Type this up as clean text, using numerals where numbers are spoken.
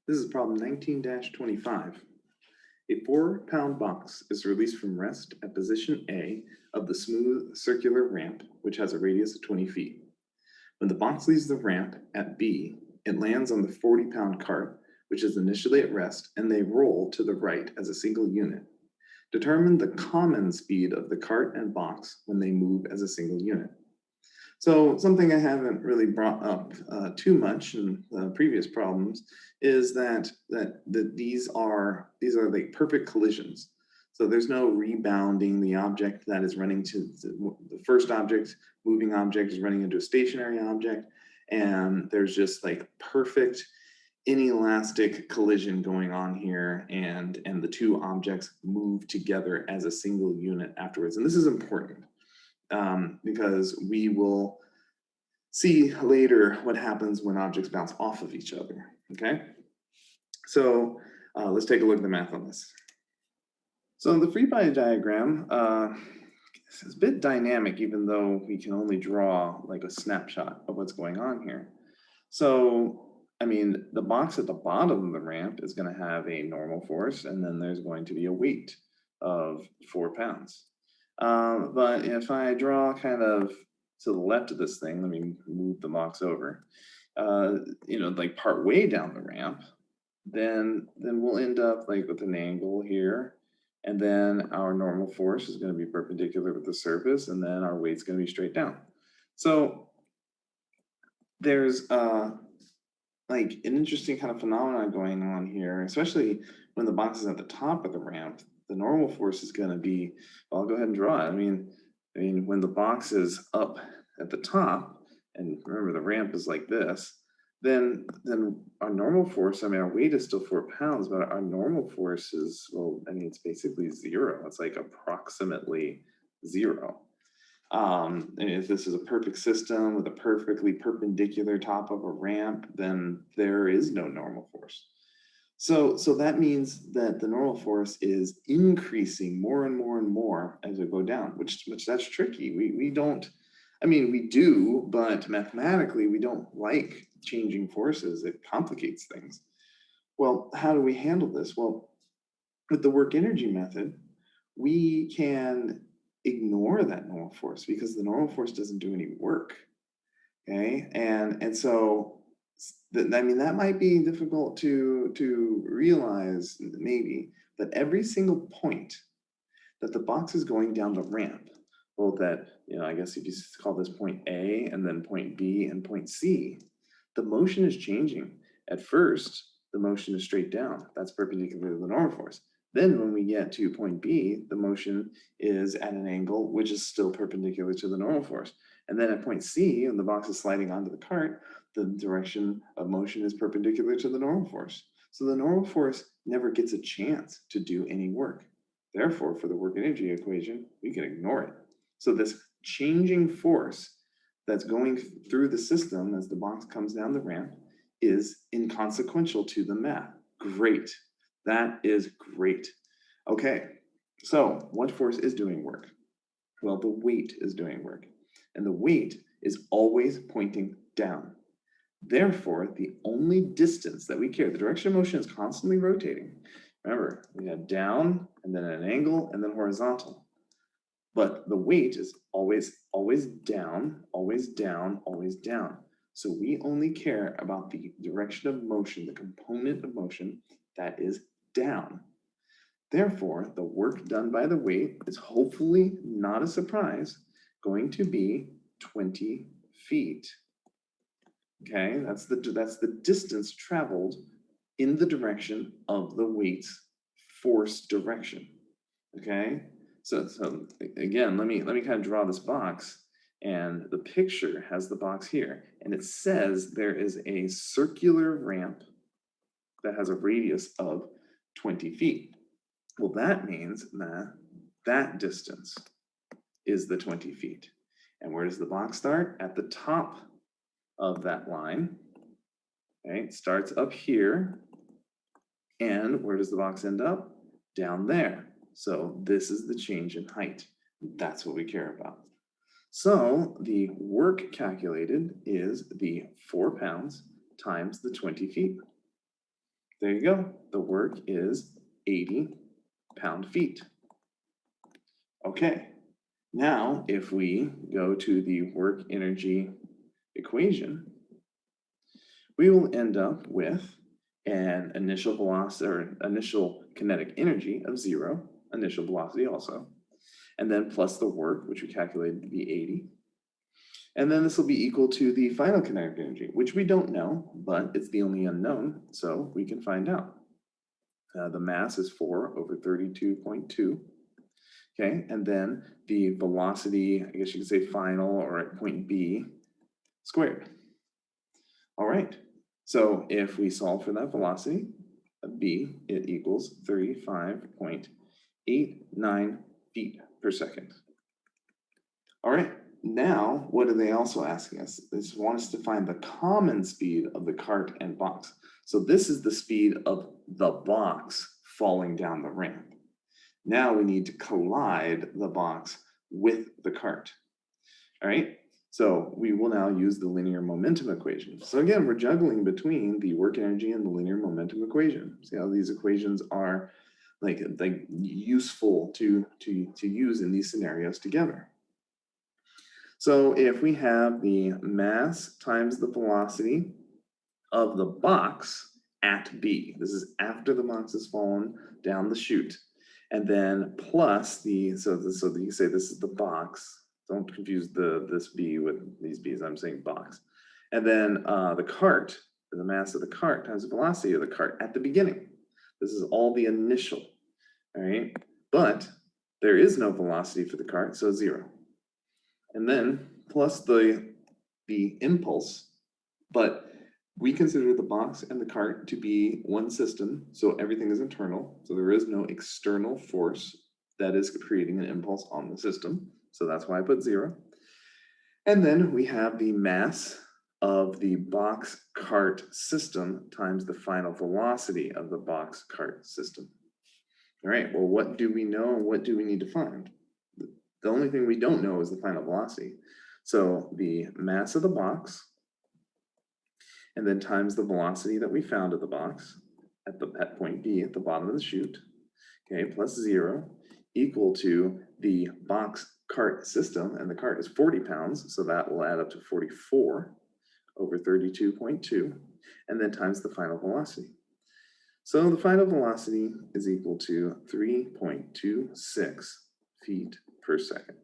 This is problem 19-25. A 4-pound box is released from rest at position A of the smooth circular ramp, which has a radius of 20 feet. When the box leaves the ramp at B, it lands on the 40-pound cart, which is initially at rest, and they roll to the right as a single unit. Determine the common speed of the cart and box when they move as a single unit. So something I haven't really brought up too much in the previous problems is that these are like perfect collisions. So there's no rebounding. The object that is running to the first object, moving object, is running into a stationary object, and there's just like perfect inelastic collision going on here, and the two objects move together as a single unit afterwards. And this is important because we will see later what happens when objects bounce off of each other, okay? So let's take a look at the math on this. So the free body diagram is a bit dynamic, even though we can only draw like a snapshot of what's going on here. So, I mean, the box at the bottom of the ramp is going to have a normal force, and then there's going to be a weight of 4 pounds. But if I draw kind of to the left of this thing, let me move the box over, like part way down the ramp, then we'll end up like with an angle here, and then our normal force is going to be perpendicular with the surface, and then our weight's going to be straight down. So there's like an interesting kind of phenomenon going on here, especially when the box is at the top of the ramp. The normal force is going to be, well, I'll go ahead and draw it. I mean, when the box is up at the top, and remember the ramp is like this, then our normal force, I mean, our weight is still 4 pounds, but our normal force is, well, I mean, it's basically 0. It's like approximately 0. And if this is a perfect system with a perfectly perpendicular top of a ramp, then there is no normal force. So that means that the normal force is increasing more and more and more as we go down, which that's tricky. We don't, I mean, we do, but mathematically we don't like changing forces. It complicates things. Well, how do we handle this? Well, with the work energy method, we can ignore that normal force because the normal force doesn't do any work. Okay, and so I mean, that might be difficult to realize maybe, but every single point that the box is going down the ramp, well, that, I guess if you call this point A and then point B and point C, the motion is changing. At first, the motion is straight down. That's perpendicular to the normal force. Then when we get to point B, the motion is at an angle, which is still perpendicular to the normal force. And then at point C, when the box is sliding onto the cart, the direction of motion is perpendicular to the normal force. So the normal force never gets a chance to do any work. Therefore, for the work energy equation, we can ignore it. So this changing force that's going through the system as the box comes down the ramp is inconsequential to the math. Great. That is great. Okay, so what force is doing work? Well, the weight is doing work, and the weight is always pointing down. Therefore, the only distance that we care, the direction of motion is constantly rotating. Remember, we have down and then an angle and then horizontal. But the weight is always down, always down, always down. So we only care about the direction of motion, the component of motion that is down. Therefore, the work done by the weight is hopefully not a surprise, going to be 20 feet. Okay, that's the distance traveled in the direction of the weight's force direction. Okay, so again, let me kind of draw this box, and the picture has the box here, and it says there is a circular ramp that has a radius of 20 feet. Well, that means that distance is the 20 feet. And where does the box start? At the top of that line. Okay, it starts up here. And where does the box end up? Down there. So this is the change in height. That's what we care about. So the work calculated is the 4 pounds times the 20 feet. There you go. The work is 80 pound-feet. Okay, now if we go to the work energy equation, we will end up with an initial velocity or initial kinetic energy of 0, initial velocity also, and then plus the work, which we calculated to be 80. And then this will be equal to the final kinetic energy, which we don't know, but it's the only unknown, so we can find out. The mass is 4/32.2. Okay, and then the velocity, I guess you could say final or at point B squared. All right, so if we solve for that velocity, B, it equals 35.89 feet per second. All right, now what are they also asking us? They just want us to find the common speed of the cart and box. So this is the speed of the box falling down the ramp. Now we need to collide the box with the cart. All right, so we will now use the linear momentum equation. So again, we're juggling between the work energy and the linear momentum equation. See how these equations are like useful to use in these scenarios together. So if we have the mass times the velocity of the box at B, this is after the box has fallen down the chute, and then plus the, so you can say this is the box. Don't confuse this B with these B's, I'm saying box. And then the cart, the mass of the cart times the velocity of the cart at the beginning. This is all the initial, all right? But there is no velocity for the cart, so 0. And then plus the impulse, but we consider the box and the cart to be one system, so everything is internal. So there is no external force that is creating an impulse on the system. So that's why I put 0. And then we have the mass of the box cart system times the final velocity of the box cart system. All right, well, what do we know and what do we need to find? The only thing we don't know is the final velocity. So the mass of the box, and then times the velocity that we found at the box at point B at the bottom of the chute, okay, plus 0 equal to the box cart system, and the cart is 40 pounds, so that will add up to 44/32.2, and then times the final velocity. So the final velocity is equal to 3.26 feet per second.